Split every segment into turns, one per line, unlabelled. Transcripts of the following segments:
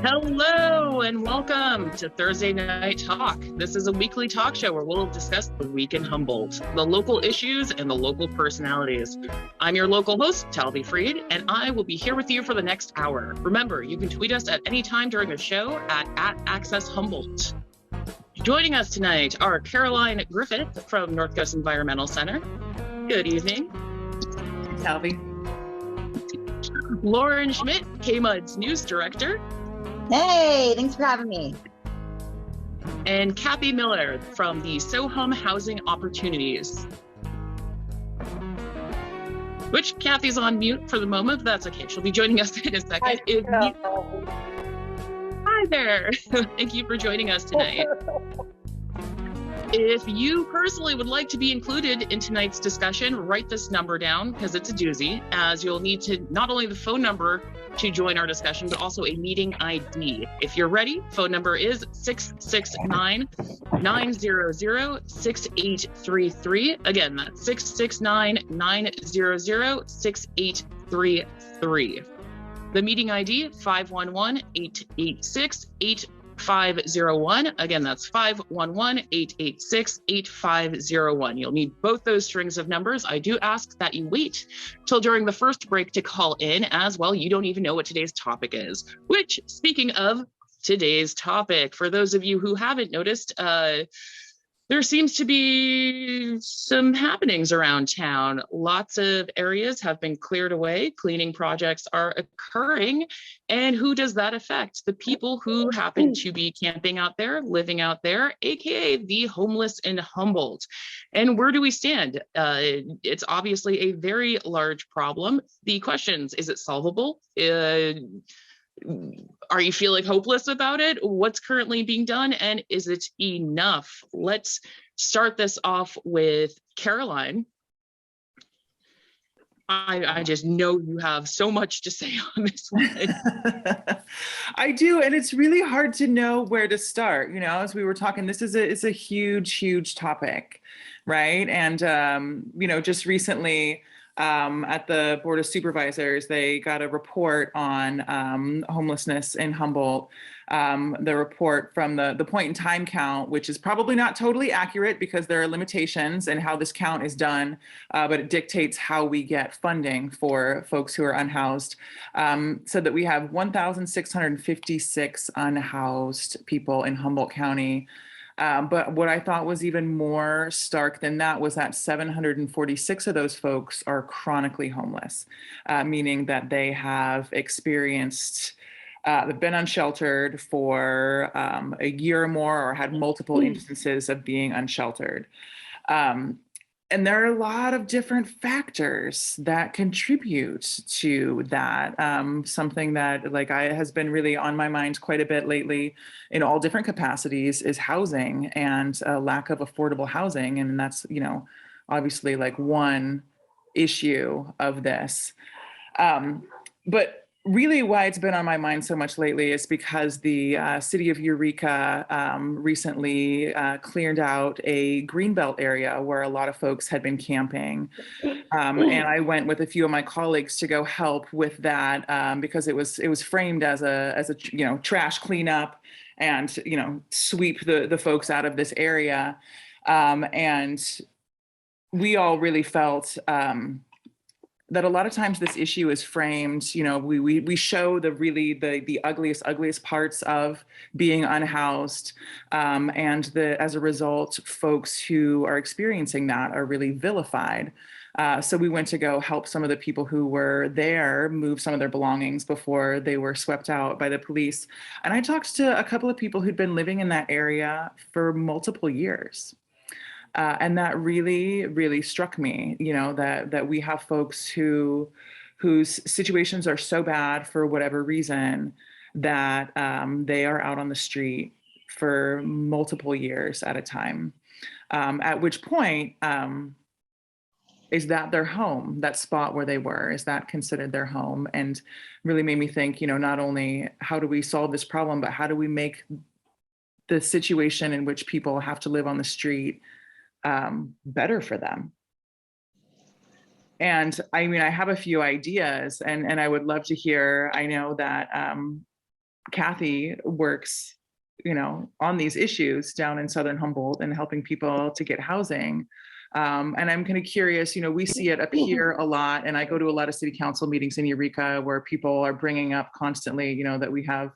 Hello and welcome to Thursday Night Talk. This is a weekly talk show where we'll discuss the week in Humboldt, the local issues and the local personalities. I'm your local host, Talvi Fried, and I will be here with you for the next hour. Remember, you can tweet us at any time during the show at Access Humboldt. Joining us tonight are Caroline Griffith from North Coast Environmental Center. Good evening.
Talvi.
Lauren Schmitt, KMUD's news director.
Hey, thanks for having me.
And Cathy Miller from the SoHum Housing Opportunities. Which Cathy's on mute for the moment, but that's okay. She'll be joining us in a second. Hi there. Thank you for joining us tonight. If you personally would like to be included in tonight's discussion, write this number down because it's a doozy, as you'll need to not only the phone number to join our discussion, but also a meeting ID. If you're ready, phone number is 669-900-6833. Again, that's 669-900-6833. The meeting ID, 511-886-8501. Again, that's 511-886-8501. You'll need both those strings of numbers. I do ask that you wait till during the first break to call in, as well. You don't even know what today's topic is, which, speaking of today's topic, for those of you who haven't noticed, there seems to be some happenings around town. Lots of areas have been cleared away. Cleaning projects are occurring. And who does that affect? The people who happen to be camping out there, living out there, AKA the homeless in Humboldt. And where do we stand? It's obviously a very large problem. The questions, is it solvable? Are you feeling hopeless about it? What's currently being done, and is it enough? Let's start this off with Caroline. I just know you have so much to say on this one.
I do, and it's really hard to know where to start. You know, as we were talking, it's a huge topic, right? And just recently, at the Board of Supervisors, they got a report on homelessness in Humboldt. The report from the point in time count, which is probably not totally accurate because there are limitations in how this count is done, but it dictates how we get funding for folks who are unhoused. So that we have 1,656 unhoused people in Humboldt County. But what I thought was even more stark than that was that 746 of those folks are chronically homeless, meaning that they have experienced, they've been unsheltered for a year or more, or had multiple instances of being unsheltered. And there are a lot of different factors that contribute to that. Something that has been really on my mind quite a bit lately in all different capacities is housing and lack of affordable housing. And that's, obviously one issue of this. But really why it's been on my mind so much lately is because the city of Eureka recently cleared out a greenbelt area where a lot of folks had been camping. And I went with a few of my colleagues to go help with that because it was framed as a trash cleanup and sweep the folks out of this area. And we all really felt that a lot of times this issue is framed, we show the ugliest parts of being unhoused. And as a result, folks who are experiencing that are really vilified. So we went to go help some of the people who were there move some of their belongings before they were swept out by the police. And I talked to a couple of people who'd been living in that area for multiple years. And that really struck me, that we have folks whose situations are so bad for whatever reason that they are out on the street for multiple years at a time. At which point, is that their home, that spot where they were, is that considered their home? And really made me think, not only how do we solve this problem, but how do we make the situation in which people have to live on the street better for them? And I mean, I have a few ideas, and I would love to hear. I know that Cathy works, on these issues down in Southern Humboldt and helping people to get housing. And I'm kind of curious, we see it up here a lot, and I go to a lot of city council meetings in Eureka where people are bringing up constantly, that we have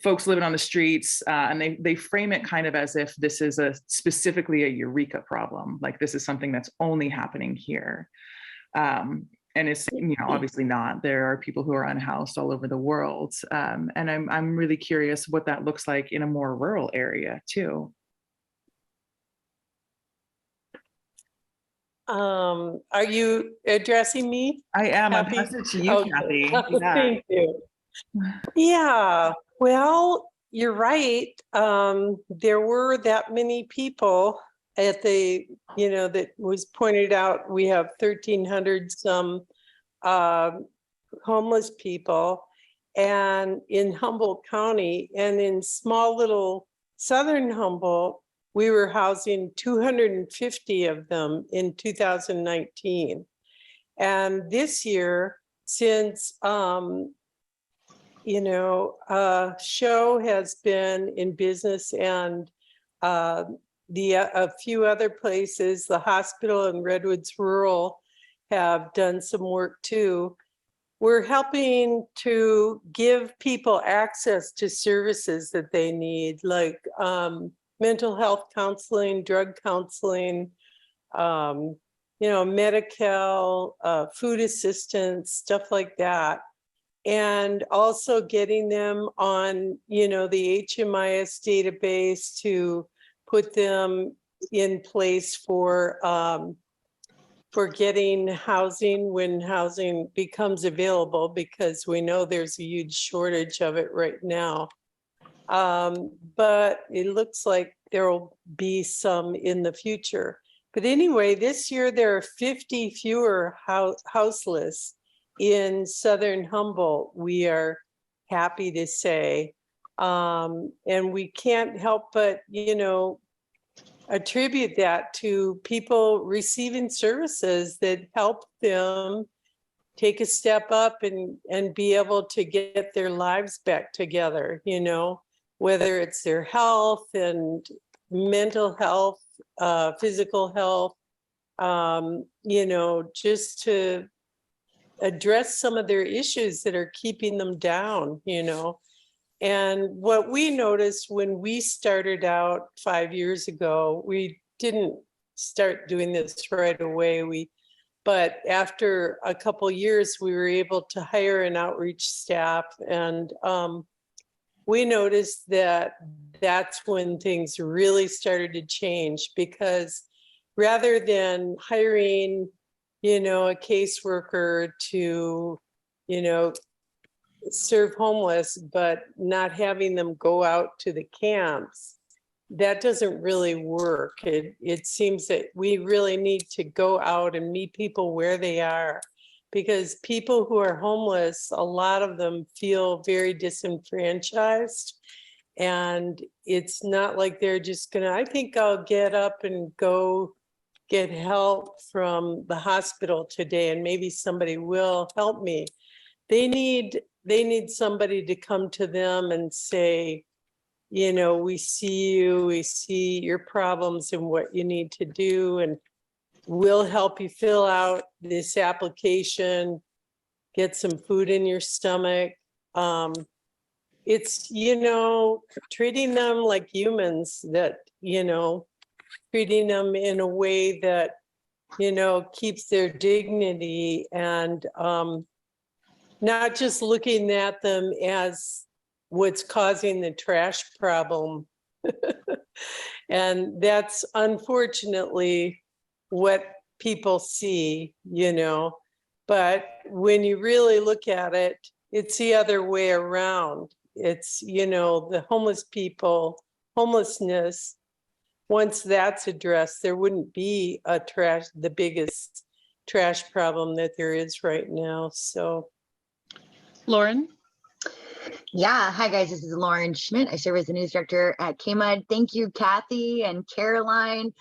folks living on the streets, and they frame it kind of as if this is specifically a Eureka problem, like this is something that's only happening here. And it's, obviously not. There are people who are unhoused all over the world. And I'm really curious what that looks like in a more rural area too.
Are you addressing me?
I am.
Cathy?
I'm passing it to you,
Okay.
Cathy. Yeah.
Thank you. Yeah, well, you're right. There were that many people at the, that was pointed out. We have 1,300 some homeless people, and in Humboldt County, and in small little Southern Humboldt, we were housing 250 of them in 2019. And this year, since show has been in business, and a few other places, the hospital and Redwoods Rural have done some work too. We're helping to give people access to services that they need, like mental health counseling, drug counseling, Medi-Cal, food assistance, stuff like that. And also getting them on, the HMIS database to put them in place for getting housing when housing becomes available, because we know there's a huge shortage of it right now. But it looks like there will be some in the future. But anyway, this year there are 50 fewer houseless in Southern Humboldt, we are happy to say. And we can't help but, attribute that to people receiving services that help them take a step up and be able to get their lives back together, whether it's their health and mental health, physical health, just to address some of their issues that are keeping them down, And what we noticed when we started out 5 years ago, we didn't start doing this right away. But after a couple years, we were able to hire an outreach staff, and we noticed that that's when things really started to change, because rather than hiring, a caseworker to, serve homeless, but not having them go out to the camps, that doesn't really work. It seems that we really need to go out and meet people where they are, because people who are homeless, a lot of them feel very disenfranchised. And it's not like they're just I think I'll get up and go get help from the hospital today, and maybe somebody will help me. They need somebody to come to them and say, we see you, we see your problems and what you need to do, and we'll help you fill out this application, get some food in your stomach. It's, treating them like humans, that, treating them in a way that, keeps their dignity, and not just looking at them as what's causing the trash problem. And that's unfortunately what people see, but when you really look at it, it's the other way around. It's, the homeless people homelessness, once that's addressed, there wouldn't be the biggest trash problem that there is right now. So,
Lauren?
Yeah, hi guys, this is Lauren Schmitt. I serve as the news director at KMUD. Thank you, Cathy and Caroline.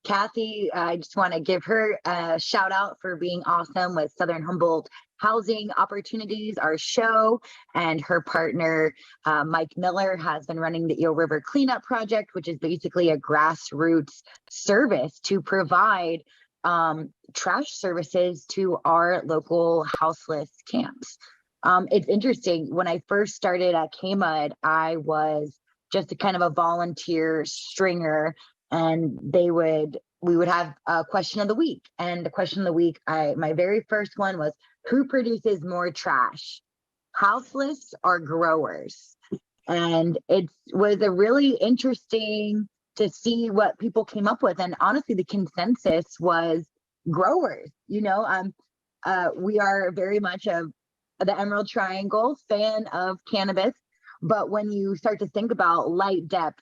Cathy, I just want to give her a shout out for being awesome with Southern Humboldt Housing Opportunities, our show, and her partner, Mike Miller, has been running the Eel River Cleanup Project, which is basically a grassroots service to provide trash services to our local houseless camps. It's interesting. When I first started at KMUD, I was just a kind of a volunteer stringer, and we would have a question of the week. And the question of the week, my very first one was, who produces more trash, houseless or growers? And it was a really interesting to see what people came up with. And honestly, the consensus was growers. We are very much the Emerald Triangle fan of cannabis, but when you start to think about light depth,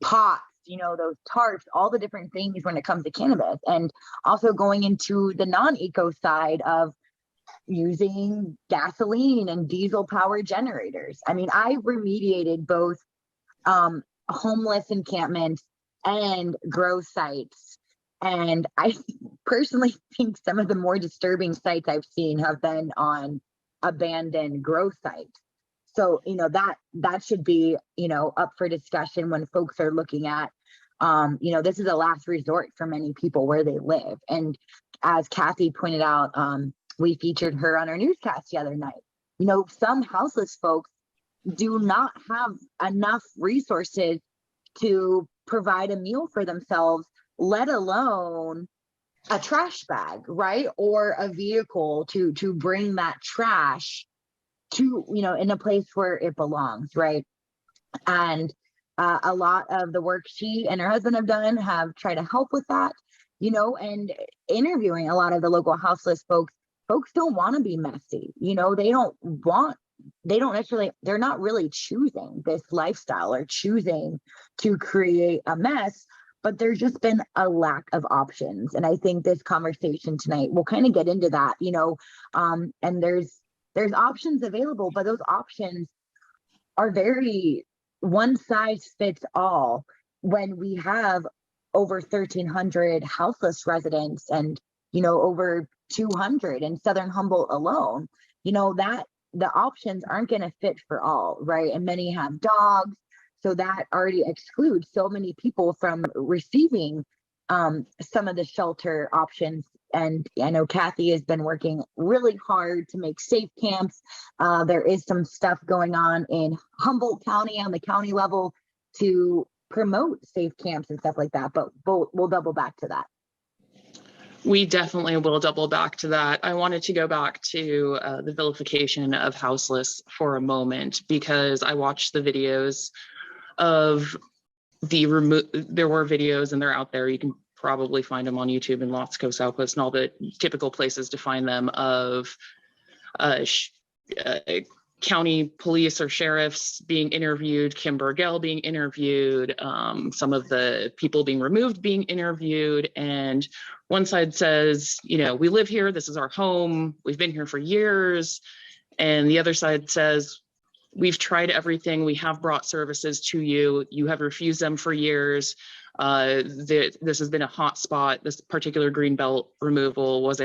pots, those tarps, all the different things when it comes to cannabis, and also going into the non-eco side of using gasoline and diesel power generators. I mean, I remediated both homeless encampments and grow sites. And I personally think some of the more disturbing sites I've seen have been on abandoned grow sites. So, that should be, up for discussion when folks are looking at, this is a last resort for many people where they live. And as Cathy pointed out, we featured her on our newscast the other night. Some houseless folks do not have enough resources to provide a meal for themselves, let alone a trash bag, right? Or a vehicle to bring that trash to, in a place where it belongs, right? And a lot of the work she and her husband have done have tried to help with that, and interviewing a lot of the local houseless folks don't want to be messy. They're not really choosing this lifestyle or choosing to create a mess, but there's just been a lack of options. And I think this conversation tonight will kind of get into that, and there's options available, but those options are very one size fits all when we have over 1,300 houseless residents and, over 200 in Southern Humboldt alone, that the options aren't going to fit for all, right? And many have dogs. So that already excludes so many people from receiving some of the shelter options. And I know Cathy has been working really hard to make safe camps. There is some stuff going on in Humboldt County on the county level to promote safe camps and stuff like that, but we'll double back to that.
We definitely will double back to that. I wanted to go back to the vilification of houseless for a moment, because I watched the videos of there were videos, and they're out there. You can probably find them on YouTube and Lost Coast Outpost and all the typical places to find them, of county police or sheriffs being interviewed, Kim Burgell being interviewed, some of the people being removed being interviewed. And one side says, we live here, this is our home, we've been here for years. And the other side says, we've tried everything, we have brought services to you, you have refused them for years. This has been a hot spot. This particular greenbelt removal was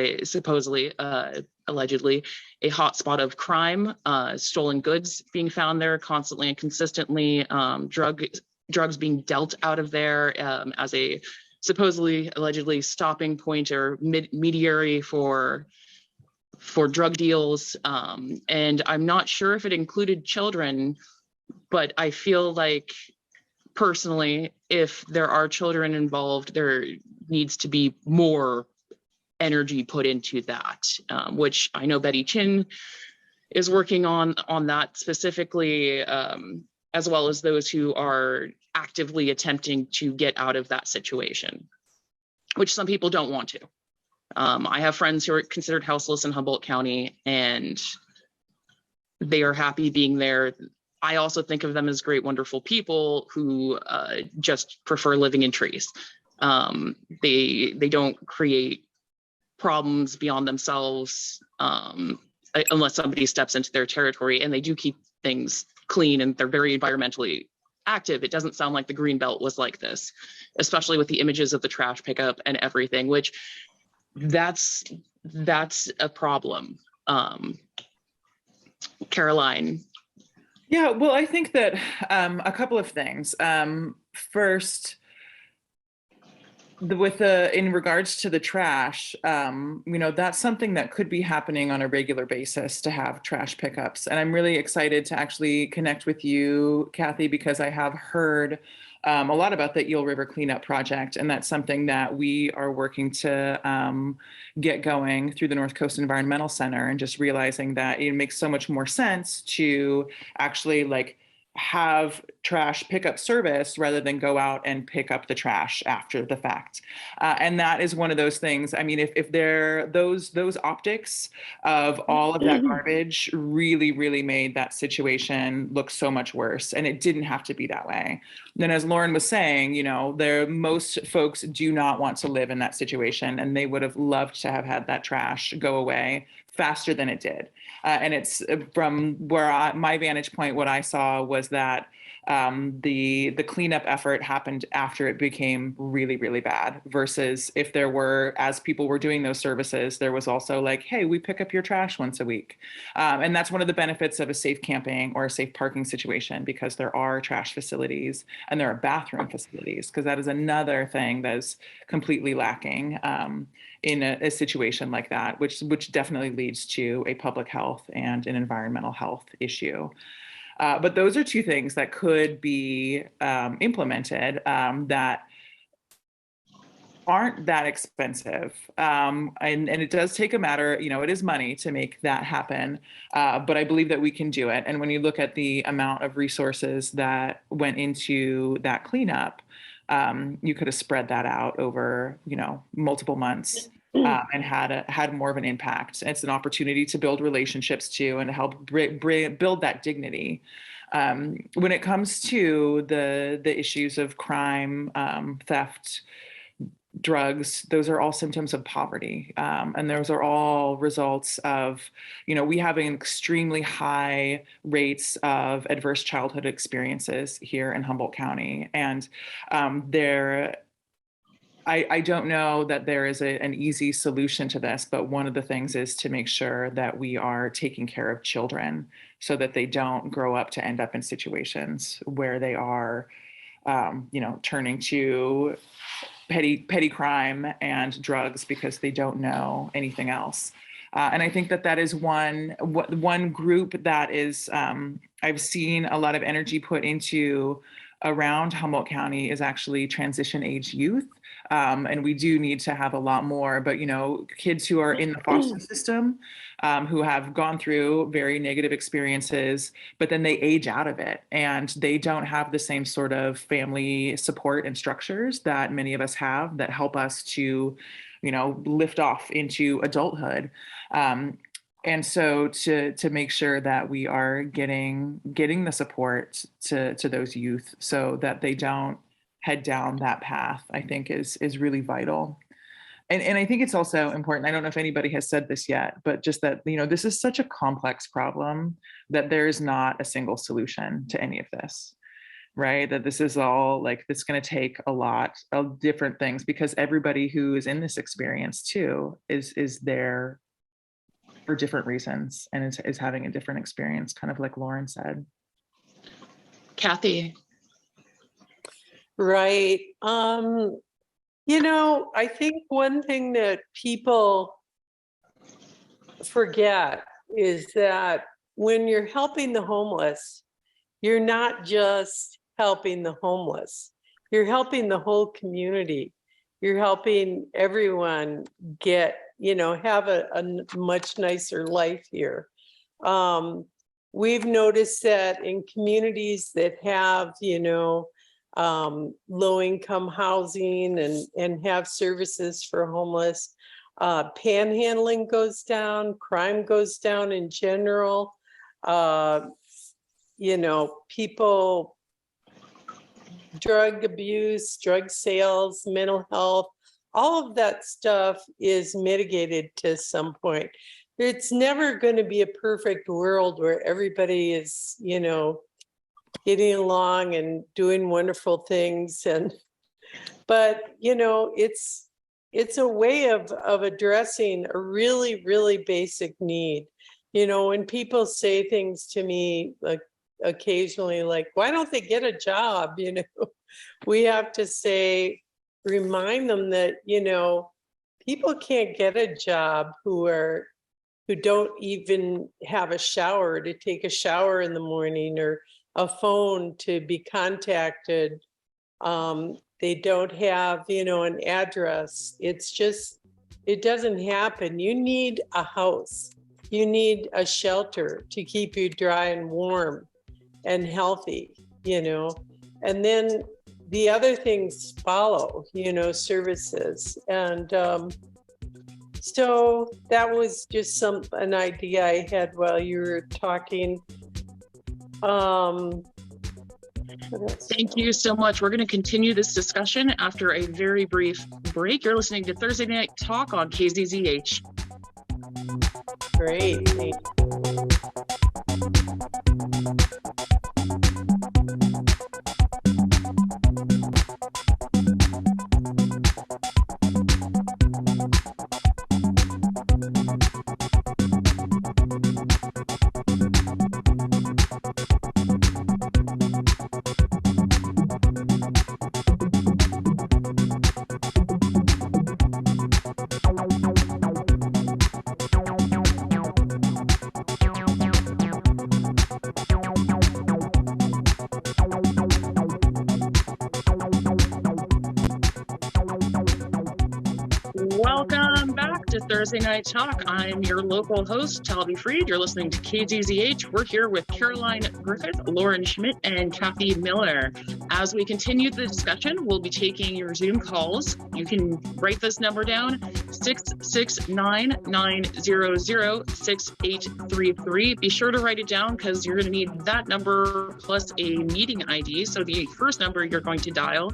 allegedly a hot spot of crime, stolen goods being found there constantly and consistently, drugs being dealt out of there as a allegedly stopping point or mediary for drug deals. And I'm not sure if it included children, but I feel like personally, if there are children involved, there needs to be more energy put into that, which I know Betty Chin is working on that specifically, as well as those who are actively attempting to get out of that situation, which some people don't want to. I have friends who are considered houseless in Humboldt County, and they are happy being there. I also think of them as great, wonderful people who just prefer living in trees. They don't create problems beyond themselves unless somebody steps into their territory, and they do keep things clean, and they're very environmentally active. It doesn't sound like the Green Belt was like this, especially with the images of the trash pickup and everything, which that's a problem. Caroline.
Yeah, well, I think that a couple of things. First, in regards to the trash, that's something that could be happening on a regular basis, to have trash pickups. And I'm really excited to actually connect with you, Cathy, because I have heard a lot about the Eel River Cleanup Project, and that's something that we are working to get going through the North Coast Environmental Center, and just realizing that it makes so much more sense to actually have trash pickup service rather than go out and pick up the trash after the fact. And that is one of those things. I mean, if those optics of all of that garbage really made that situation look so much worse, and it didn't have to be that way. Then, as Lauren was saying, most folks do not want to live in that situation, and they would have loved to have had that trash go away faster than it did. And it's from where my vantage point, what I saw was that the cleanup effort happened after it became really bad, versus if there were, as people were doing those services, there was also hey, we pick up your trash once a week. And that's one of the benefits of a safe camping or a safe parking situation, because there are trash facilities and there are bathroom facilities, because that is another thing that is completely lacking in a situation like that, which definitely leads to a public health and an environmental health issue. But those are two things that could be implemented that aren't that expensive. And it does take a matter, it is money to make that happen. But I believe that we can do it. And when you look at the amount of resources that went into that cleanup, you could have spread that out over, multiple months. And had more of an impact. It's an opportunity to build relationships too, and to help build that dignity. When it comes to the issues of crime, theft, drugs, those are all symptoms of poverty. And those are all results of, we have an extremely high rates of adverse childhood experiences here in Humboldt County. And I don't know that there is an easy solution to this, but one of the things is to make sure that we are taking care of children so that they don't grow up to end up in situations where they are, turning to petty crime and drugs because they don't know anything else. And I think that is one group that is, I've seen a lot of energy put into around Humboldt County is actually transition age youth. And we do need to have a lot more, but kids who are in the foster system, who have gone through very negative experiences, but then they age out of it and they don't have the same sort of family support and structures that many of us have that help us to, lift off into adulthood. And so to make sure that we are getting the support to those youth so that they don't head down that path, I think is really vital. And I think it's also important, I don't know if anybody has said this yet, but just that, this is such a complex problem that there is not a single solution to any of this, right? That this is all it's going to take a lot of different things, because everybody who is in this experience too is there for different reasons and is having a different experience, kind of like Lauren said.
Cathy.
Right. I think one thing that people forget is that when you're helping the homeless, you're not just helping the homeless, you're helping the whole community. You're helping everyone get, have a much nicer life here. We've noticed that in communities that have, low-income housing and have services for homeless, panhandling goes down, crime goes down in general. people, drug abuse, drug sales, mental health, all of that stuff is mitigated to some point. It's never going to be a perfect world where everybody is, getting along and doing wonderful things. But it's a way of addressing a really, really basic need. When people say things to me, like occasionally, like, why don't they get a job? We have to remind them that, people can't get a job who don't even have a shower to take a shower in the morning, or a phone to be contacted. They don't have, an address. It doesn't happen. You need a house. You need a shelter to keep you dry and warm and healthy, and then the other things follow, services. And so that was just an idea I had while you were talking.
Thank you so much. We're going to continue this discussion after a very brief break. You're listening to Thursday Night Talk on KZZH.
Great. Thank you.
Welcome back to Thursday Night Talk. I'm your local host, Talvi Fried. You're listening to KZZH. We're here with Caroline Griffith, Lauren Schmitt, and Cathy Miller. As we continue the discussion, we'll be taking your Zoom calls. You can write this number down, 669-900-6833. Be sure to write it down because you're going to need that number plus a meeting ID. So the first number you're going to dial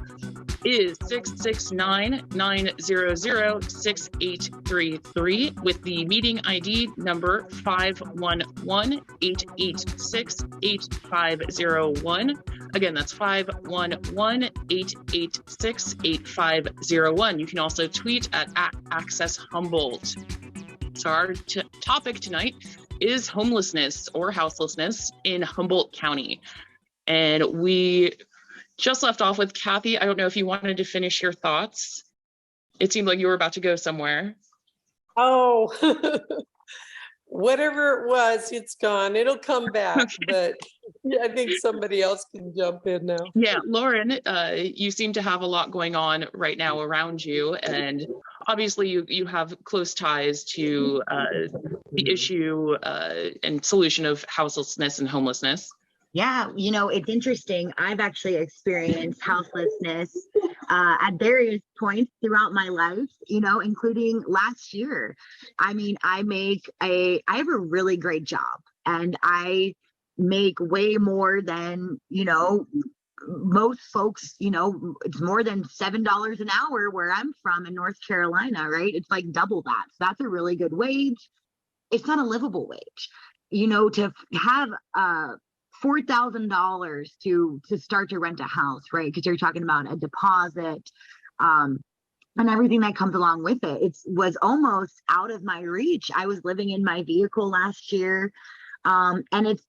is 669-900-6833 with the meeting ID number 511-886-8501. Again, that's 511-886-8501. You can also tweet at Access Humboldt. So our topic tonight is homelessness or houselessness in Humboldt County. And we just left off with Cathy. I don't know if you wanted to finish your thoughts. It seemed like you were about to go somewhere.
Oh, whatever it was, it's gone. It'll come back, okay. But yeah, I think somebody else can jump in now.
Yeah, Lauren, you seem to have a lot going on right now around you, and obviously you have close ties to the issue and solution of houselessness and homelessness.
Yeah, it's interesting. I've actually experienced houselessness at various points throughout my life, including last year. I mean, I have a really great job, and I make way more than, most folks, it's more than $7 an hour where I'm from in North Carolina, right? It's like double that. So that's a really good wage. It's not a livable wage, to have $4,000 to start to rent a house, right? Because you're talking about a deposit and everything that comes along with it. It was almost out of my reach. I was living in my vehicle last year, and it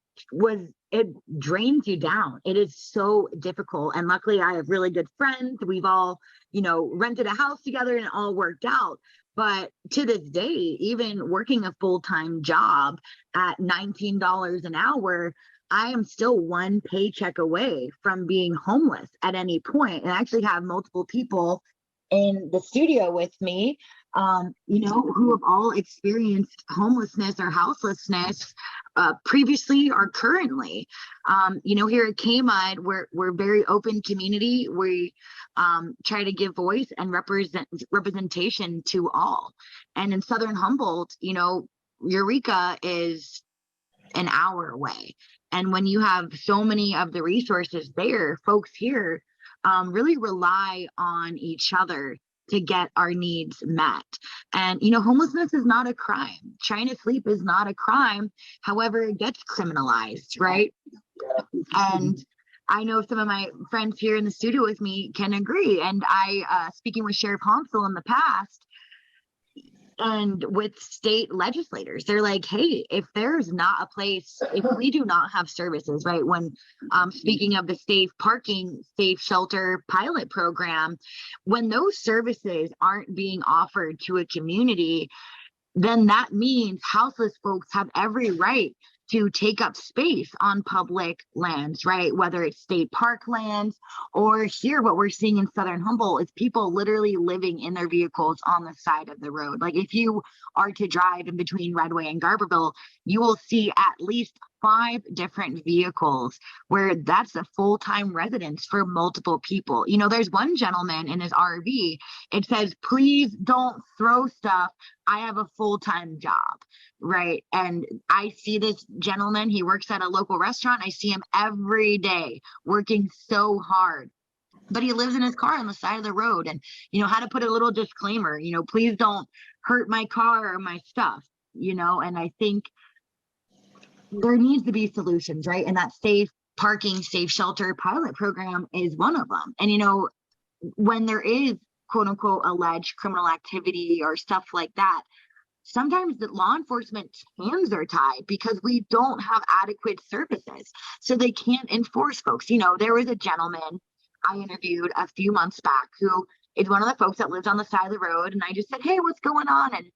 drains you down. It is so difficult. And luckily I have really good friends. We've all, rented a house together and it all worked out. But to this day, even working a full-time job at $19 an hour, I am still one paycheck away from being homeless at any point. And I actually have multiple people in the studio with me, who have all experienced homelessness or houselessness previously or currently. Here at KMUD, we're very open community. We try to give voice and representation to all. And in Southern Humboldt, Eureka is an hour away. And when you have so many of the resources there, folks here really rely on each other to get our needs met. And, you know, homelessness is not a crime. Trying to sleep is not a crime. However, it gets criminalized, right? And I know some of my friends here in the studio with me can agree. And I, speaking with Sheriff Honsel in the past, and with state legislators, they're like, hey, if there's not a place, if we do not have services, right? When speaking of the safe parking, safe shelter pilot program, when those services aren't being offered to a community, then that means houseless folks have every right to take up space on public lands, right? Whether it's state park lands or here, what we're seeing in Southern Humboldt is people literally living in their vehicles on the side of the road. Like if you are to drive in between Redway and Garberville, you will see at least 5 different vehicles where that's a full-time residence for multiple people. You know, there's one gentleman in his RV, it says, please don't throw stuff. I have a full-time job, right? And I see this gentleman, he works at a local restaurant. I see him every day working so hard, but he lives in his car on the side of the road. And, you know, how to put a little disclaimer, you know, please don't hurt my car or my stuff, you know. And I think there needs to be solutions, right? And that safe parking, safe shelter pilot program is one of them. And, you know, when there is quote unquote alleged criminal activity or stuff like that, sometimes the law enforcement's hands are tied because we don't have adequate services. So they can't enforce folks. You know, there was a gentleman I interviewed a few months back who is one of the folks that lives on the side of the road. And I just said, hey, what's going on? And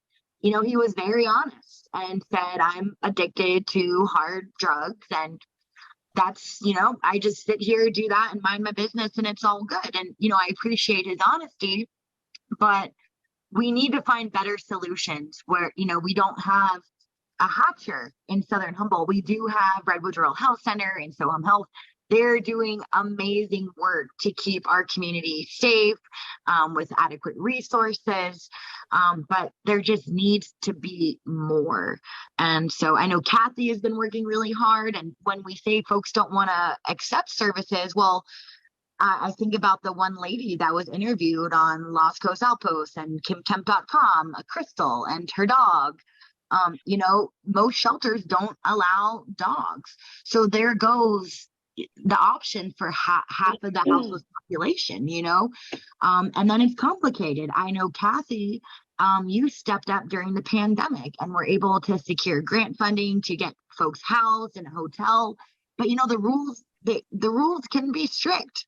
you know, he was very honest and said, I'm addicted to hard drugs. And that's, you know, I just sit here, do that and mind my business and it's all good. And, you know, I appreciate his honesty, but we need to find better solutions where, you know, we don't have a Hatcher in Southern Humboldt. We do have Redwood Rural Health Center and SoHum Health. They're doing amazing work to keep our community safe with adequate resources, but there just needs to be more. And so I know Cathy has been working really hard. And when we say folks don't want to accept services, well, I think about the one lady that was interviewed on Lost Coast Outpost and KimTemp.com, Crystal and her dog. You know, most shelters don't allow dogs. So there goes the option for half of the houseless population, you know, and then it's complicated. I know Cathy, you stepped up during the pandemic and were able to secure grant funding to get folks housed in a hotel. But, you know, the rules can be strict,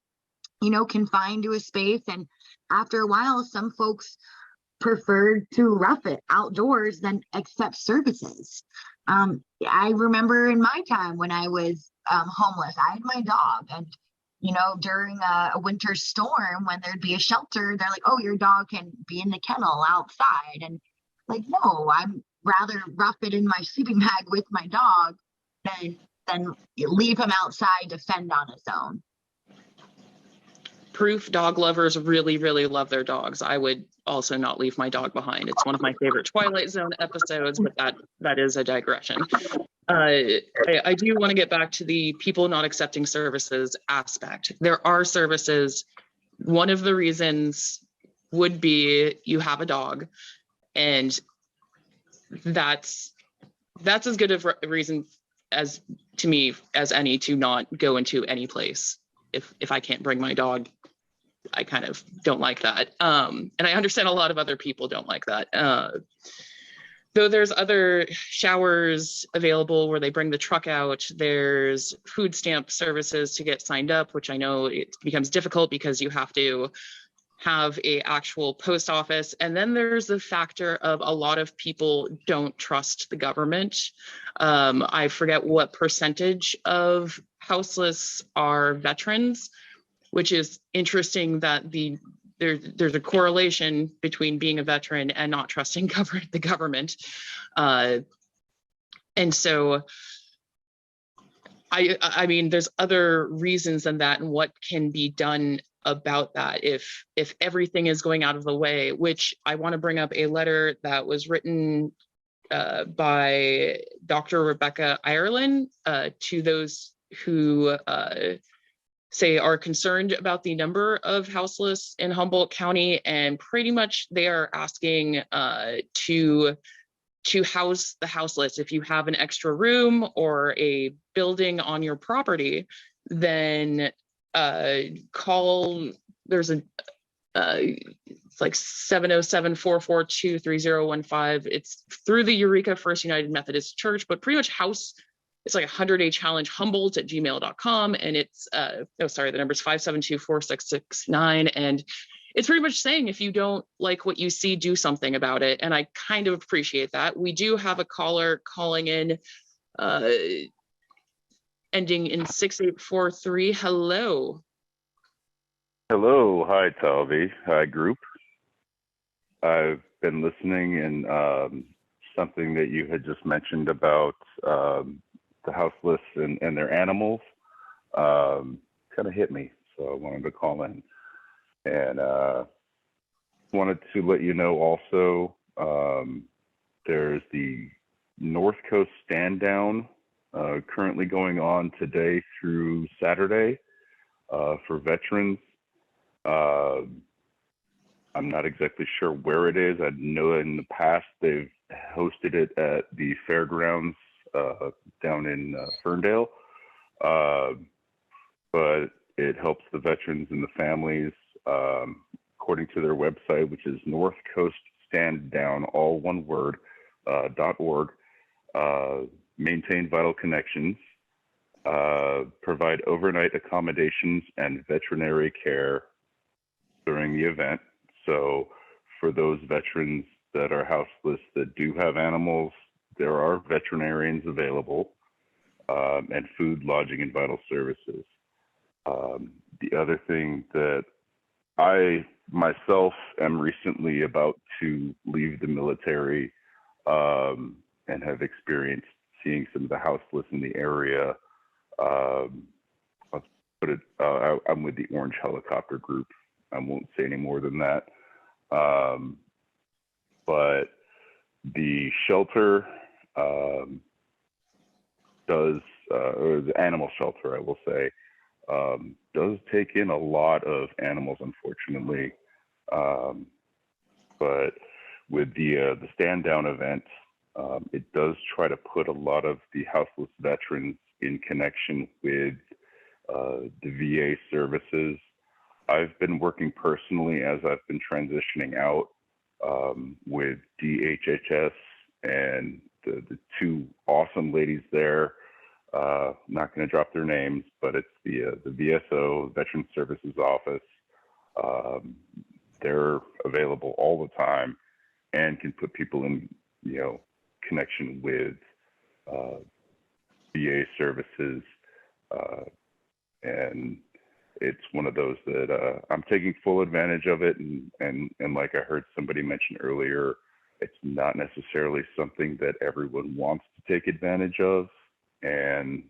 you know, confined to a space. And after a while, some folks preferred to rough it outdoors than accept services. I remember in my time when I was homeless, I had my dog, and you know, during a winter storm, when there'd be a shelter, they're like, oh, your dog can be in the kennel outside. And like, no, I'm rather rough it in my sleeping bag with my dog than leave him outside to fend on his own.
Proof dog lovers really, really love their dogs. I would also not leave my dog behind. It's one of my favorite Twilight Zone episodes, but that is a digression. I do want to get back to the people not accepting services aspect. There are services. One of the reasons would be you have a dog, and that's as good of a reason as to me as any to not go into any place. If I can't bring my dog, I kind of don't like that. And I understand a lot of other people don't like that. Though there's other showers available where they bring the truck out. There's food stamp services to get signed up, which I know it becomes difficult because you have to have a actual post office. And then there's the factor of a lot of people don't trust the government. I forget what percentage of houseless are veterans, which is interesting that there's a correlation between being a veteran and not trusting the government. And so I mean, there's other reasons than that and what can be done about that if everything is going out of the way, which I want to bring up a letter that was written by Dr. Rebecca Ireland to those who say are concerned about the number of houseless in Humboldt County, and pretty much they are asking to house the houseless. If you have an extra room or a building on your property, then call. There's a it's like 707-442-3015. It's through the Eureka First United Methodist Church, but pretty much it's like a 100-day challenge, Humboldt@gmail.com. And it's, the number's 572-4669. And it's pretty much saying, if you don't like what you see, do something about it. And I kind of appreciate that. We do have a caller calling in, ending in 6843. Hello.
Hello. Hi, Talvi. Hi, group. I've been listening, and something that you had just mentioned about the houseless and their animals kind of hit me. So I wanted to call in. And wanted to let you know also, there's the North Coast Stand Down currently going on today through Saturday for veterans. I'm not exactly sure where it is. I know in the past they've hosted it at the fairgrounds down in Ferndale, but it helps the veterans and the families. According to their website, which is North Coast Stand Down, all one word, .org, maintain vital connections, provide overnight accommodations and veterinary care during the event. So for those veterans that are houseless that do have animals, there are veterinarians available, and food, lodging, and vital services. The other thing that I myself am recently about to leave the military, and have experienced seeing some of the houseless in the area. I'll put it, I'm with the Orange Helicopter Group. I won't say any more than that. But the shelter does, or the animal shelter, I will say, does take in a lot of animals, unfortunately. But with the stand down event, it does try to put a lot of the houseless veterans in connection with the VA services. I've been working personally as I've been transitioning out with DHHS and the two awesome ladies there. Not going to drop their names, but it's the VSO, Veteran Services Office. They're available all the time and can put people in, connection with VA services. And it's one of those that I'm taking full advantage of it. And like I heard somebody mention earlier, it's not necessarily something that everyone wants to take advantage of. And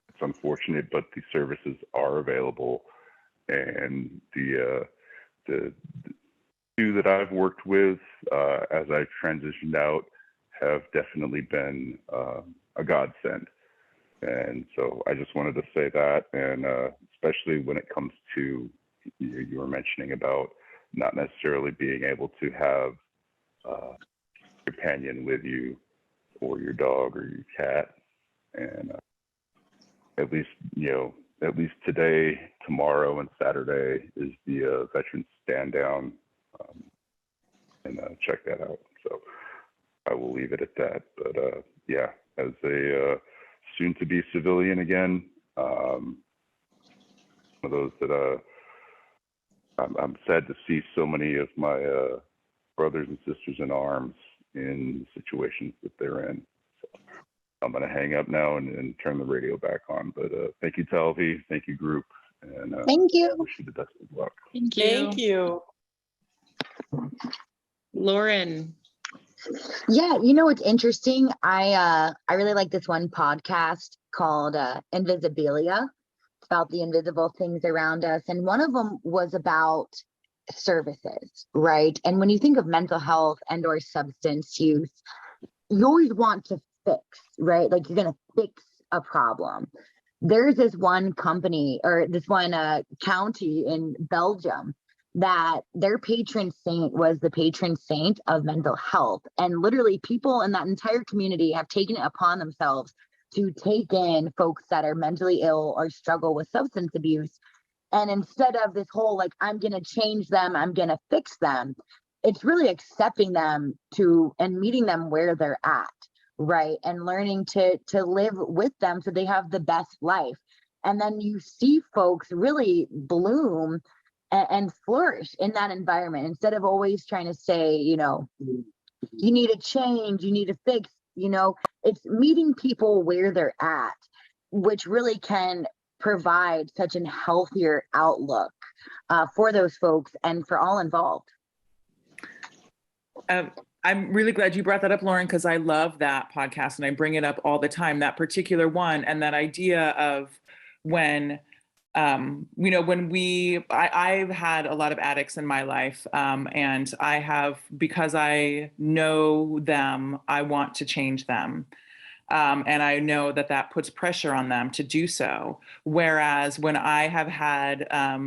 it's unfortunate, but the services are available. And the two that I've worked with as I've transitioned out have definitely been a godsend. And so I just wanted to say that, and especially when it comes to, you were mentioning about not necessarily being able to have a companion with you, or your dog or your cat. And at least today, tomorrow, and Saturday is the Veterans Stand Down, and check that out. So I will leave it at that. But yeah, as a soon-to-be civilian again, one of those that I'm sad to see so many of my brothers and sisters in arms in the situations that they're in. So I'm going to hang up now and turn the radio back on. But thank you, Talvi. Thank you, group. And
thank you.
Wish you the best of luck.
Thank you.
Thank you.
Lauren.
Yeah, it's interesting. I really like this one podcast called Invisibilia. It's about the invisible things around us. And one of them was about services, right? And when you think of mental health and or substance use, you always want to fix, right? Like you're going to fix a problem. There's this one company or this one county in Belgium that their patron saint was the patron saint of mental health. And literally people in that entire community have taken it upon themselves to take in folks that are mentally ill or struggle with substance abuse. And instead of this whole, like, I'm going to change them, I'm going to fix them, it's really accepting them to and meeting them where they're at, right? And learning to live with them so they have the best life. And then you see folks really bloom and flourish in that environment instead of always trying to say, you know, you need to change, you need to fix, you know, it's meeting people where they're at, which really can provide such a healthier outlook for those folks and for all involved.
I'm really glad you brought that up, Lauren, because I love that podcast and I bring it up all the time, that particular one. And that idea of when, you know, when I've had a lot of addicts in my life, and I have, because I know them, I want to change them. And I know that that puts pressure on them to do so. Whereas when I have had,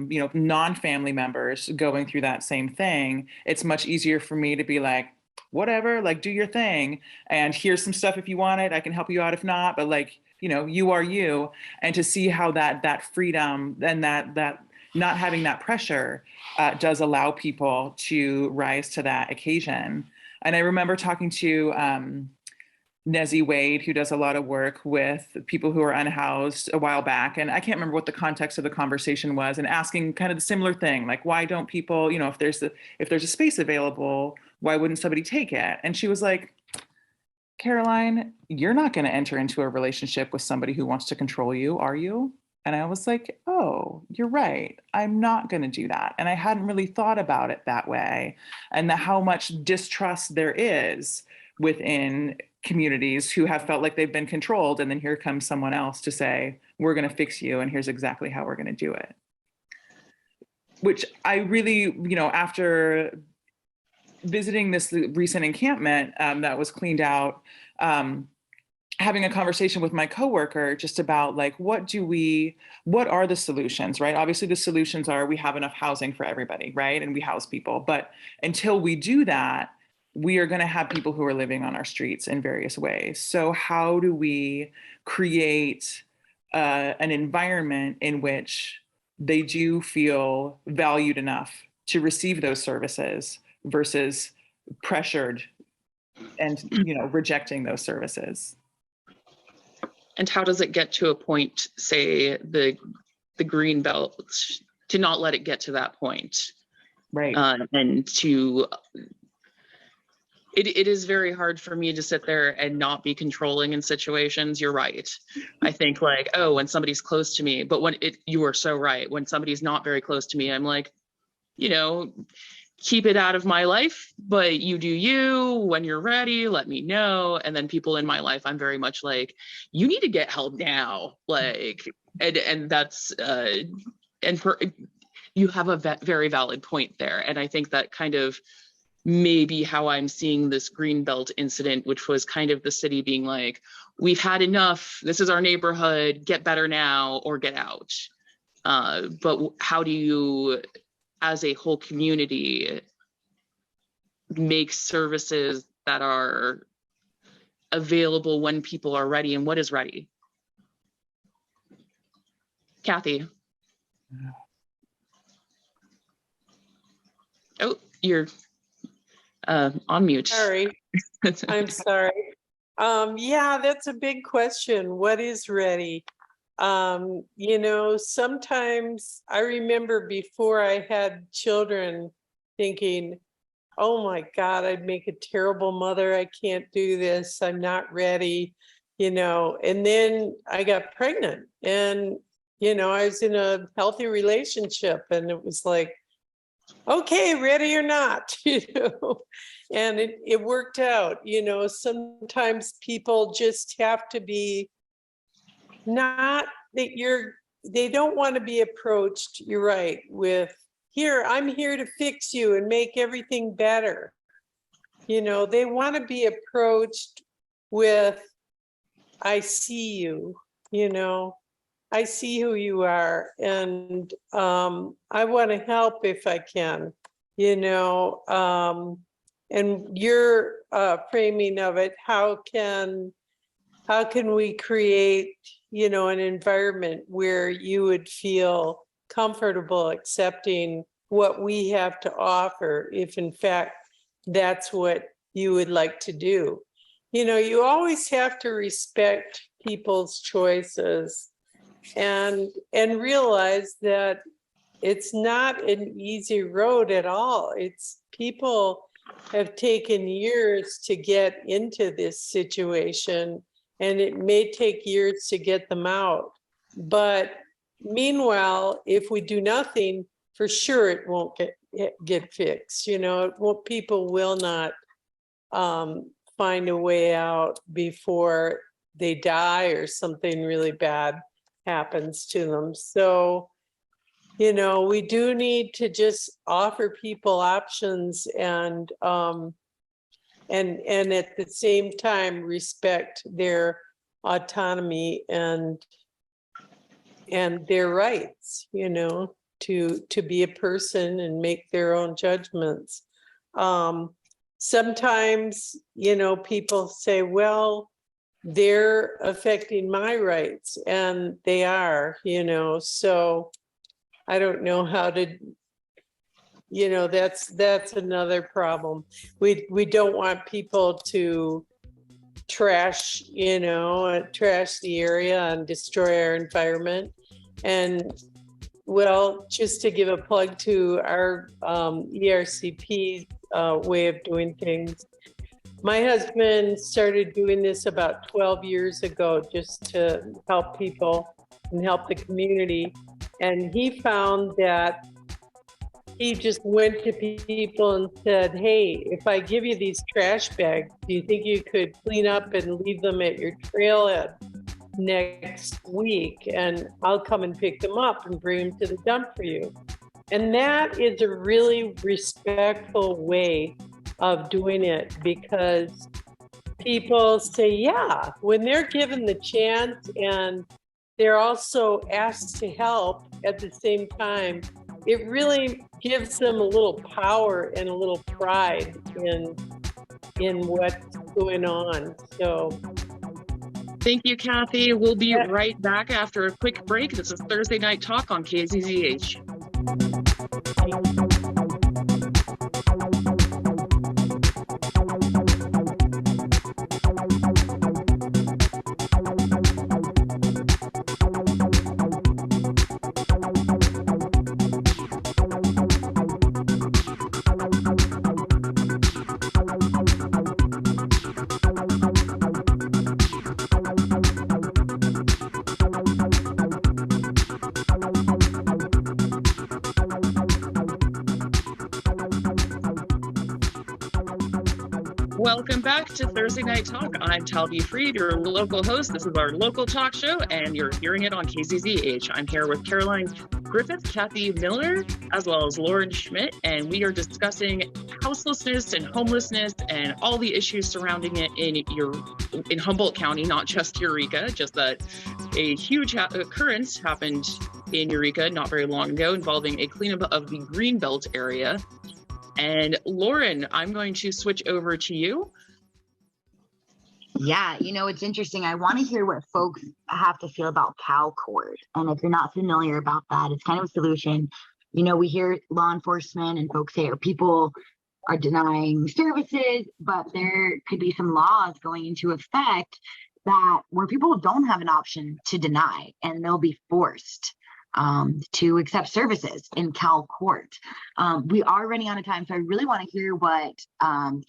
you know, non-family members going through that same thing, it's much easier for me to be like, whatever, like, do your thing. And here's some stuff if you want it. I can help you out if not. But like, you know, you are you. And to see how that freedom and that not having that pressure does allow people to rise to that occasion. And I remember talking to Nezzy Wade, who does a lot of work with people who are unhoused a while back. And I can't remember what the context of the conversation was, and asking kind of the similar thing, like, why don't people, you know, if there's a space available, why wouldn't somebody take it? And she was like, Caroline, you're not going to enter into a relationship with somebody who wants to control you, are you? And I was like, oh, you're right. I'm not going to do that. And I hadn't really thought about it that way. And how much distrust there is within communities who have felt like they've been controlled. And then here comes someone else to say, we're going to fix you. And here's exactly how we're going to do it. Which I really, you know, after visiting this recent encampment that was cleaned out, having a conversation with my coworker just about like, what are the solutions, right? Obviously the solutions are we have enough housing for everybody, right? And we house people. But until we do that, we are going to have people who are living on our streets in various ways. So how do we create an environment in which they do feel valued enough to receive those services versus pressured and, you know, rejecting those services?
And how does it get to a point, say the green belt, to not let it get to that point?
Right.
And to, it is very hard for me to sit there and not be controlling in situations. You're right. I think like, oh, when somebody's close to me, but you are so right. When somebody's not very close to me, I'm like, you know, keep it out of my life, but you do you. When you're ready, let me know. And then people in my life, I'm very much like, you need to get help now. Like, and that's, you have a very valid point there. And I think that kind of maybe how I'm seeing this Greenbelt incident, which was kind of the city being like, we've had enough. This is our neighborhood, get better now or get out. But how do you, as a whole community, make services that are available when people are ready, and what is ready? Cathy. Oh, you're on mute.
Sorry, I'm sorry. Yeah, that's a big question. What is ready? You know, sometimes I remember before I had children thinking, oh my God, I'd make a terrible mother. I can't do this. I'm not ready, you know. And then I got pregnant and, you know, I was in a healthy relationship and it was like, okay, ready or not, you know, and it worked out. You know, sometimes people just have to be not that they don't want to be approached, you're right, with I'm here to fix you and make everything better. You know, they want to be approached with, I see you, you know, I see who you are, and I want to help if I can, you know, and your framing of it, how can we create, you know, an environment where you would feel comfortable accepting what we have to offer, if in fact that's what you would like to do. You know, you always have to respect people's choices and realize that it's not an easy road at all. It's people have taken years to get into this situation, and it may take years to get them out. But meanwhile, if we do nothing, for sure it won't get fixed. You know, people will not find a way out before they die or something really bad happens to them. So, you know, we do need to just offer people options and at the same time respect their autonomy and their rights, you know, to be a person and make their own judgments. Sometimes, you know, people say, well, they're affecting my rights, and they are, you know, so I don't know how to, you know, that's another problem. We don't want people to trash, you know, trash the area and destroy our environment. And well, just to give a plug to our ERCP way of doing things, my husband started doing this about 12 years ago just to help people and help the community. And he found that he just went to people and said, hey, if I give you these trash bags, do you think you could clean up and leave them at your trailhead next week? And I'll come and pick them up and bring them to the dump for you. And that is a really respectful way of doing it, because people say, yeah, when they're given the chance and they're also asked to help at the same time, it really gives them a little power and a little pride in what's going on. So
thank you, Cathy. We'll be right back after a quick break. This is Thursday Night Talk on KZZH. Welcome back to Thursday Night Talk. I'm Talvi Fried, your local host. This is our local talk show, and you're hearing it on KZZH. I'm here with Caroline Griffith, Cathy Miller, as well as Lauren Schmitt, and we are discussing houselessness and homelessness and all the issues surrounding it in Humboldt County, not just Eureka, just that a huge occurrence happened in Eureka not very long ago involving a cleanup of the Greenbelt area. And Lauren, I'm going to switch over to you.
Yeah, you know, it's interesting. I want to hear what folks have to feel about CalCourt. And if you're not familiar about that, it's kind of a solution. You know, we hear law enforcement and folks say, people are denying services, but there could be some laws going into effect that where people don't have an option to deny, and they'll be forced to accept services in CalCourt. We are running out of time, so I really want to hear what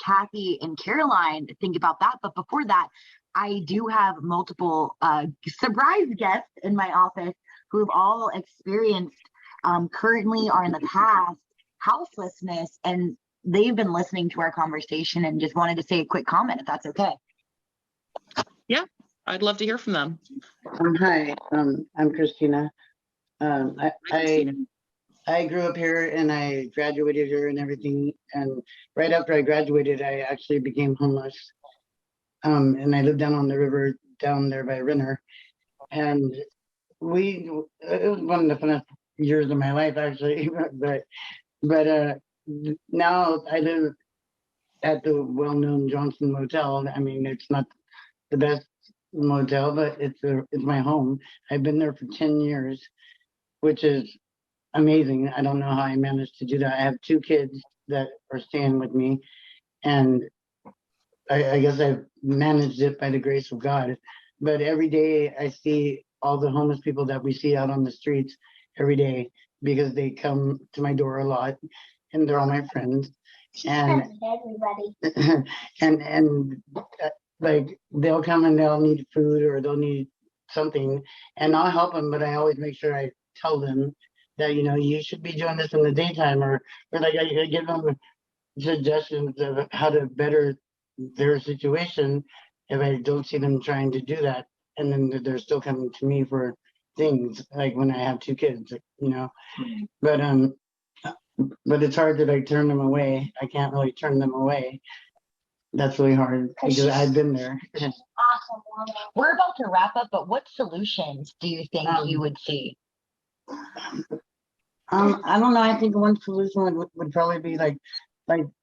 Cathy and Caroline think about that. But before that, I do have multiple surprise guests in my office who have all experienced currently or in the past houselessness, and they've been listening to our conversation and just wanted to say a quick comment, if that's okay.
Yeah, I'd love to hear from them.
Hi, I'm Christina. I grew up here and I graduated here and everything. And right after I graduated, I actually became homeless. And I live down on the river down there by Renner. And it was one of the funnest years of my life, actually. but now I live at the well-known Johnson Motel. I mean, it's not the best motel, but it's my home. I've been there for 10 years, which is amazing. I don't know how I managed to do that. I have 2 kids that are staying with me, and I guess I've managed it by the grace of God. But every day I see all the homeless people that we see out on the streets every day, because they come to my door a lot, and they're all my friends. And everybody. and like they'll come and they'll need food or they'll need something, and I'll help them. But I always make sure I tell them that, you know, you should be doing this in the daytime, or like I give them suggestions of how to better their situation if I don't see them trying to do that. And then they're still coming to me for things, like when I have 2 kids, you know. But it's hard to like turn them away. I can't really turn them away. That's really hard because I've been there.
Awesome. We're about to wrap up, but what solutions do you think you would see?
I don't know. I think one solution would probably be like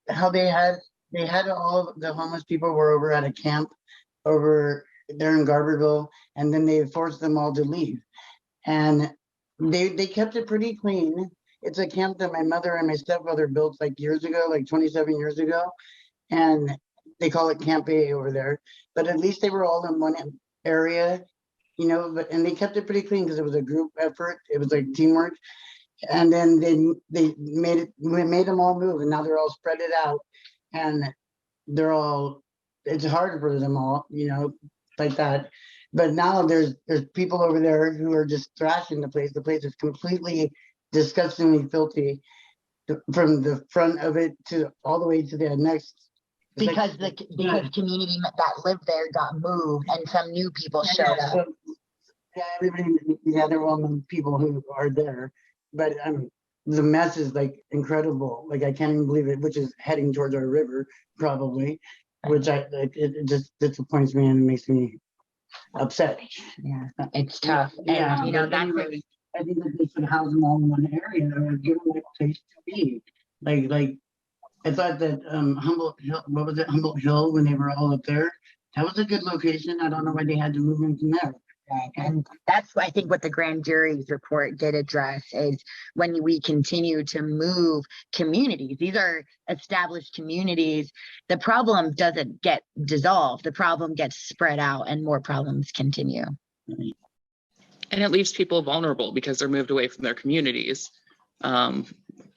how they had all of the homeless people were over at a camp over there in Garberville, and then they forced them all to leave. And they kept it pretty clean. It's a camp that my mother and my stepbrother built like years ago, like 27 years ago. And they call it Camp A over there. But at least they were all in one area, you know, and they kept it pretty clean because it was a group effort. It was like teamwork. And then they made them all move, and now they're all spread it out, and it's hard for them all, you know, like that. But now there's people over there who are just thrashing the place. The place is completely disgustingly filthy from the front of it to all the way to the next.
Because the community that lived there got moved and some new people showed up.
They're all the people who are there. But the mess is like incredible. Like I can't even believe it, which is heading towards our river probably, which it just disappoints me and makes me upset.
Yeah, it's tough.
Yeah,
and you know,
I think that they should house them all in one area or give them a place to be. Like I thought that Humboldt Hill, what was it, Humboldt Hill, when they were all up there, that was a good location. I don't know why they had to move them from there.
Right. And that's, I think, what the grand jury's report did address is when we continue to move communities. These are established communities. The problem doesn't get dissolved. The problem gets spread out and more problems continue.
And it leaves people vulnerable because they're moved away from their communities.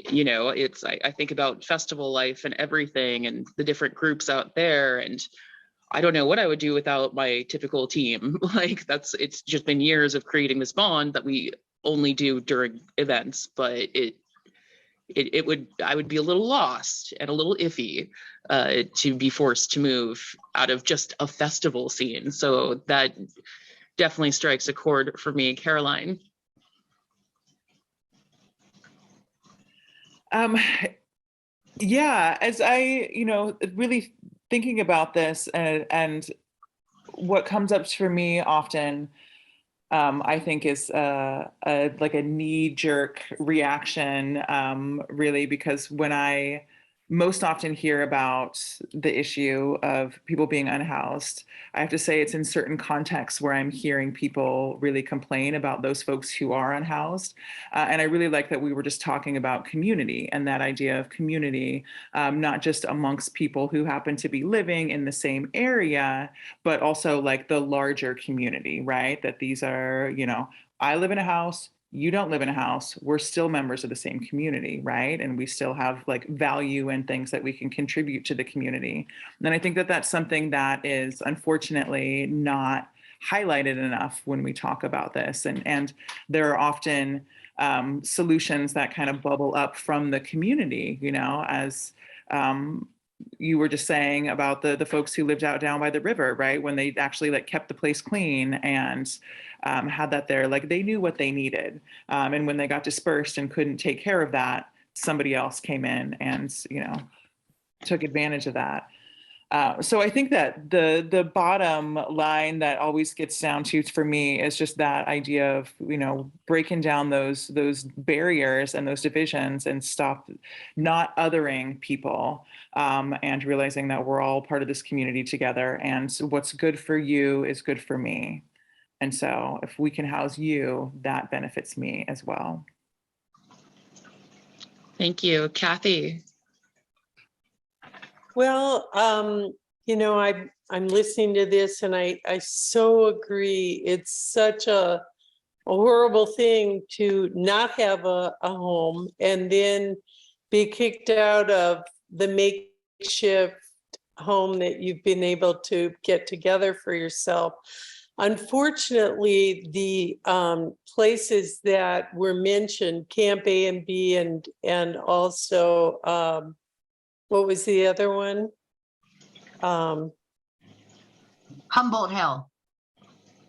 You know, I think about festival life and everything and the different groups out there, and I don't know what I would do without my typical team. Like it's just been years of creating this bond that we only do during events, but I would be a little lost and a little iffy to be forced to move out of just a festival scene. So that definitely strikes a chord for me. Caroline.
Yeah, as I, really thinking about this and what comes up for me often, I think is like a knee-jerk reaction, really, because when I most often hear about the issue of people being unhoused, I have to say it's in certain contexts where I'm hearing people really complain about those folks who are unhoused. And I really like that we were just talking about community and that idea of community, not just amongst people who happen to be living in the same area, but also like the larger community, right? That these are, I live in a house, you don't live in a house, we're still members of the same community, right? And we still have like value and things that we can contribute to the community. And I think that that's something that is unfortunately not highlighted enough when we talk about this. And there are often solutions that kind of bubble up from the community, as you were just saying about the folks who lived out down by the river, right? When they actually like kept the place clean and had that there, like they knew what they needed. And when they got dispersed and couldn't take care of that, somebody else came in and, took advantage of that. So I think that the bottom line that always gets down to for me is just that idea of, you know, breaking down those barriers and those divisions and stop not othering people, and realizing that we're all part of this community together, and so what's good for you is good for me. And so if we can house you, that benefits me as well.
Thank you. Cathy.
Well, you know, I'm listening to this and I so agree. It's such a horrible thing to not have a home and then be kicked out of the makeshift home that you've been able to get together for yourself. Unfortunately, the places that were mentioned, Camp A and B, and also what was the other one?
Humboldt Hill.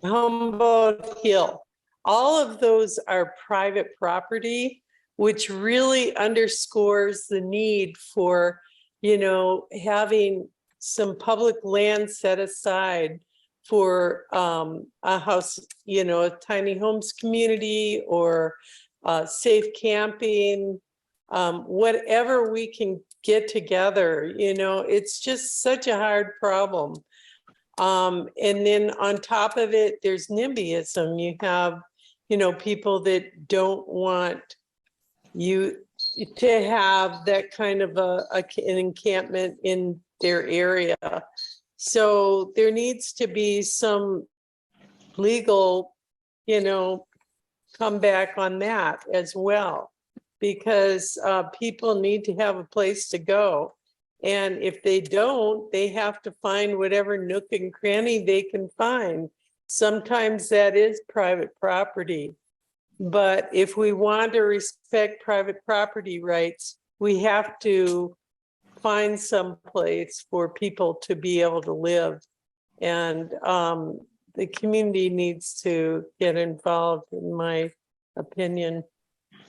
Humboldt Hill. All of those are private property, which really underscores the need for, you know, having some public land set aside for a house, you know, a tiny homes community or safe camping, whatever we can get together. You know, it's just such a hard problem. And then on top of it, there's NIMBYism. You have, you know, people that don't want you to have that kind of an encampment in their area. So there needs to be some legal, you know, comeback on that as well, because people need to have a place to go. And if they don't, they have to find whatever nook and cranny they can find. Sometimes that is private property. But if we want to respect private property rights, we have to find some place for people to be able to live. And the community needs to get involved, in my opinion.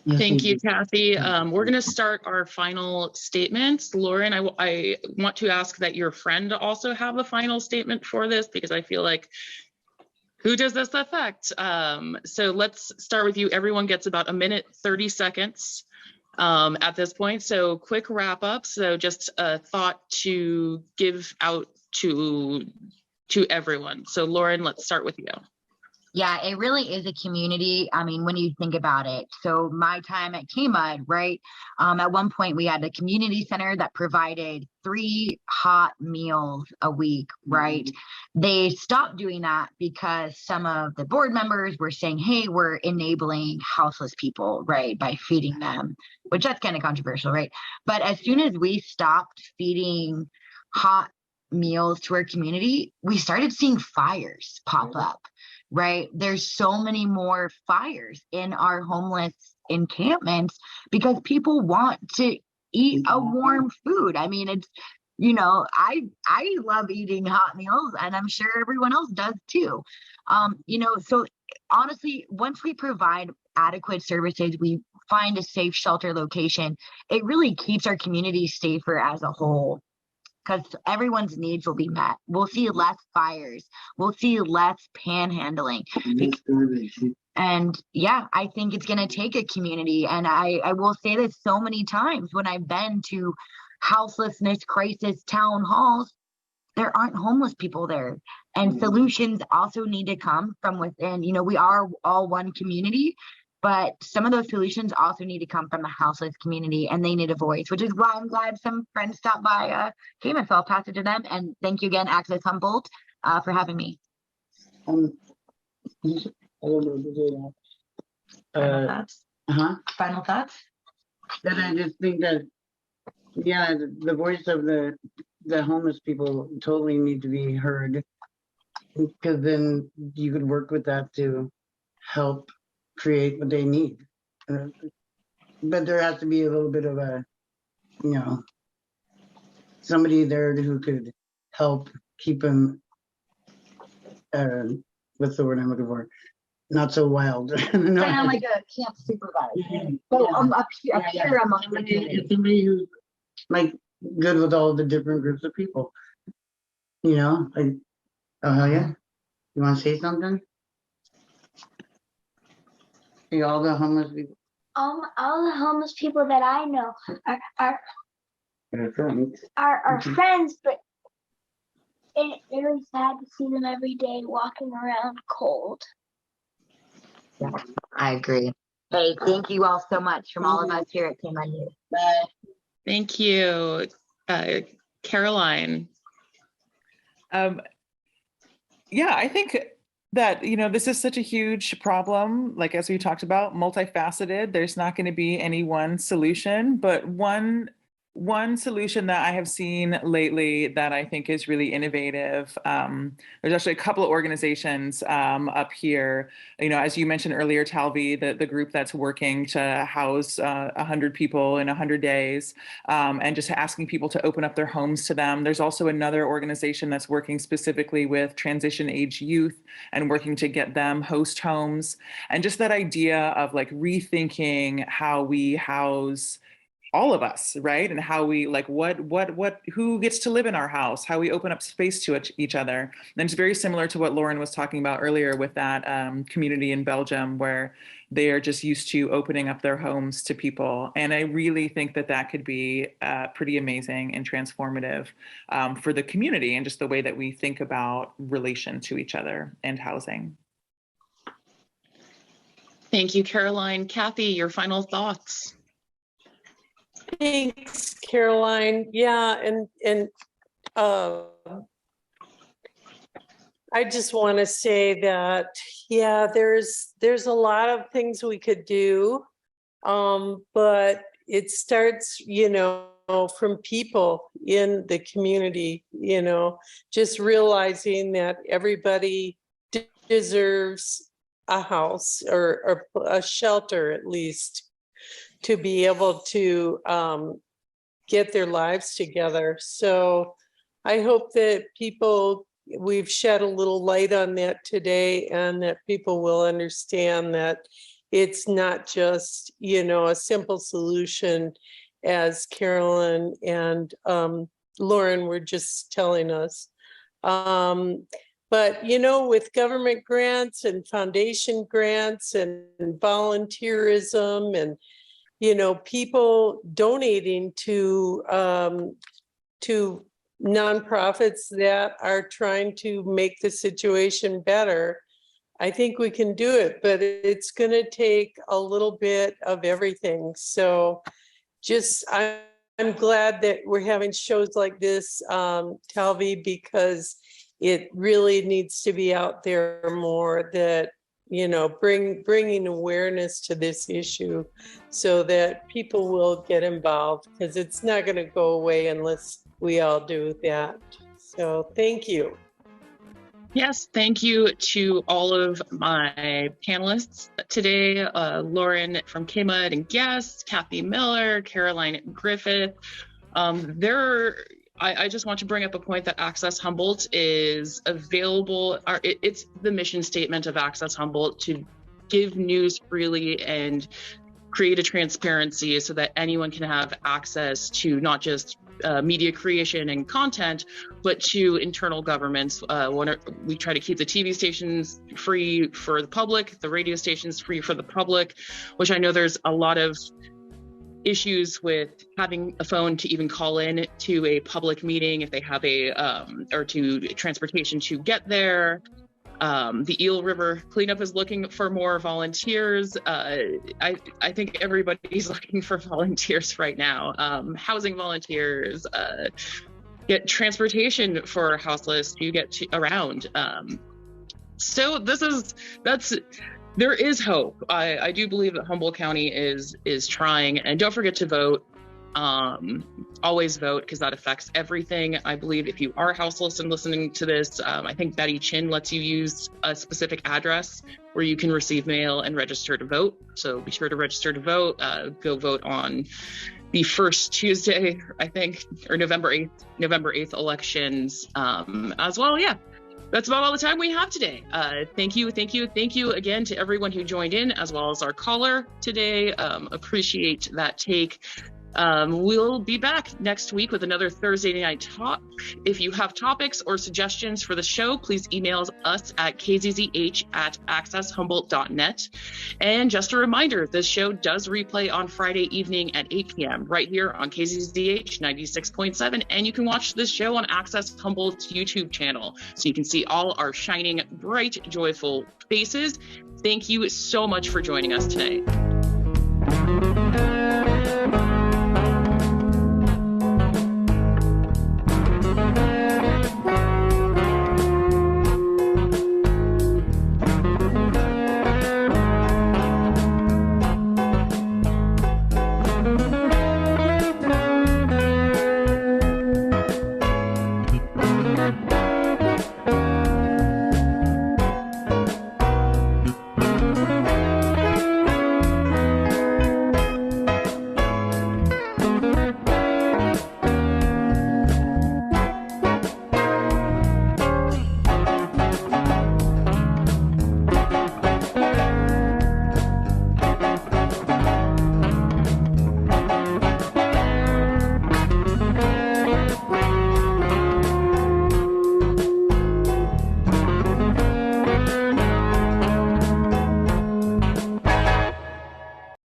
Thank you, Cathy. We're going to start our final statements. Lauren, I want to ask that your friend also have a final statement for this, because I feel like, who does this affect? So let's start with you. Everyone gets about 1 minute, 30 seconds at this point. So quick wrap up. So just a thought to give out to everyone. So Lauren, let's start with you.
Yeah, it really is a community. I mean, when you think about it. So my time at KMUD, right? At one point we had a community center that provided 3 hot meals a week, right? Mm-hmm. They stopped doing that because some of the board members were saying, hey, we're enabling houseless people, right? By feeding them, which that's kind of controversial, right? But as soon as we stopped feeding hot meals to our community, we started seeing fires pop up. Right? There's so many more fires in our homeless encampments because people want to eat a warm food. I mean, it's, you know, I love eating hot meals, and I'm sure everyone else does too. You know, so honestly, once we provide adequate services, we find a safe shelter location, it really keeps our community safer as a whole, because everyone's needs will be met. We'll see less fires. We'll see less panhandling. And yeah, I think it's going to take a community. And I will say this so many times when I've been to houselessness crisis town halls, there aren't homeless people there. And solutions also need to come from within. You know, we are all one community, but some of those solutions also need to come from the houseless community, and they need a voice, which is why I'm glad some friends stopped by KMUD, so I'll pass it to them. And thank you again, Access Humboldt, for having me.
I don't know
Final thoughts? Final thoughts?
That I just think that, yeah, the voice of the homeless people totally need to be heard, because then you could work with that to help create what they need. But there has to be a little bit of a, you know, somebody there who could help keep them, what's the word I'm looking for? Not so wild.
Kind of like a camp supervisor. So up here among the community.
Somebody who's like good with all the different groups of people. You know, like, oh hell yeah. You want to say something? Hey, all the homeless people.
All the homeless people that I know
They're friends.
are friends, but it's really sad to see them every day walking around cold.
Yeah, I agree. Hey, thank you all so much from all of us here at KMUD News. Bye.
Thank you, Caroline.
Yeah, I think that, you know, this is such a huge problem, like as we talked about, multifaceted. There's not going to be any one solution, but one solution that I have seen lately that I think is really innovative. There's actually a couple of organizations up here, you know, as you mentioned earlier, Talvi, the group that's working to house 100 people in 100 days, and just asking people to open up their homes to them. There's also another organization that's working specifically with transition age youth and working to get them host homes. And just that idea of like rethinking how we house all of us, right? And how we like who gets to live in our house, how we open up space to each other. And it's very similar to what Lauren was talking about earlier with that community in Belgium, where they are just used to opening up their homes to people. And I really think that that could be pretty amazing and transformative for the community and just the way that we think about relation to each other and housing.
Thank you, Caroline. Cathy, your final thoughts.
Thanks, Caroline. Yeah, and I just want to say that, yeah, there's a lot of things we could do, but it starts, you know, from people in the community, you know, just realizing that everybody deserves a house or a shelter at least, to be able to get their lives together. So I hope that we've shed a little light on that today, and that people will understand that it's not just, you know, a simple solution as Carolyn and Lauren were just telling us. But, you know, with government grants and foundation grants and volunteerism and, you know, people donating to nonprofits that are trying to make the situation better, I think we can do it, but it's going to take a little bit of everything. So just, I'm glad that we're having shows like this, Talvi, because it really needs to be out there more, that, you know, bringing awareness to this issue so that people will get involved, because it's not going to go away unless we all do that. So thank you.
Yes, thank you to all of my panelists today, Lauren from KMUD and guests, Cathy Miller, Caroline Griffith. I just want to bring up a point that Access Humboldt is available. It's the mission statement of Access Humboldt to give news freely and create a transparency so that anyone can have access to not just media creation and content, but to internal governments. We try to keep the TV stations free for the public, the radio stations free for the public, which I know there's a lot of issues with having a phone to even call in to a public meeting if they have or to transportation to get there. The Eel River cleanup is looking for more volunteers. I think everybody's looking for volunteers right now. Housing volunteers, get transportation for houseless to get around. So there is hope. I do believe that Humboldt County is trying, and don't forget to vote. Always vote, because that affects everything. I believe if you are houseless and listening to this, I think Betty Chin lets you use a specific address where you can receive mail and register to vote. So be sure to register to vote. Go vote on the first Tuesday, I think, or November 8th elections as well. Yeah. That's about all the time we have today. Thank you again to everyone who joined in, as well as our caller today. Appreciate that take. We'll be back next week with another Thursday Night Talk. If you have topics or suggestions for the show, please email us at kzzh@accesshumboldt.net. And just a reminder, this show does replay on Friday evening at 8 p.m. right here on KZZH 96.7. And you can watch this show on Access Humboldt's YouTube channel, so you can see all our shining, bright, joyful faces. Thank you so much for joining us today.